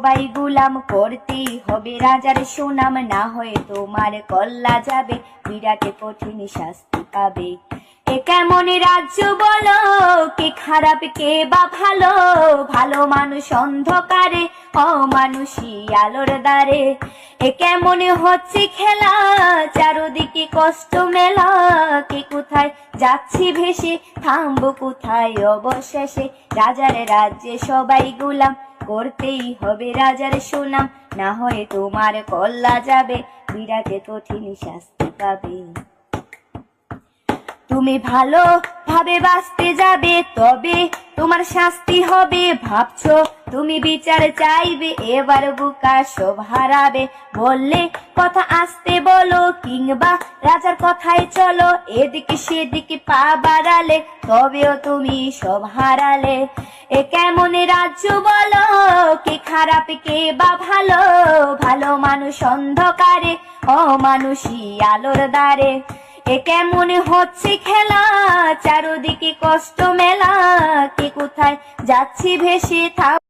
সবাই গুলাম করতেই হবে রাজার সুনাম, না হয়ে তোমার কল্লা যাবে, বিরাট কঠিন শাস্তি পাবে। এ কেমন রাজ্য বলো, কে খারাপ কে বা ভালো, ভালো মানুষ অন্ধকারে, অমানুষী আলোর দ্বারে। এ কেমন হচ্ছে খেলা, চারদিকে কষ্ট মেলা, কে কোথায় যাচ্ছি ভেসে, থামবো কোথায় অবশেষে। রাজার রাজ্যে সবাই গুলাম, করতেই হবে রাজার সুনাম, না হয়ে তোমার কল্লা যাবে, বিরাট কঠিন শাস্তি পাবে। তুমি ভালো ভাবে বাঁচতে যাবে, তবে তোমার শাস্তি হবে। ভাবছো তুমি বিচার চাইবে, এবার বুকা সব হারাবে। বললে কথা আসতে বলো, কিংবা রাজার কথায় চলো, এদিকে সেদিকে পা বাড়ালে, তবেও তুমি সব হারালে। এ কেমন রাজ্য বলো, কে খারাপ কে বা ভালো, ভালো মানুষ অন্ধকারে, অমানুষী আলোর দ্বারে। এ কেমন হচ্ছে খেলা, চারদিকে কষ্ট মেলা, কে কোথায় যাচ্ছি ভেসে, থাক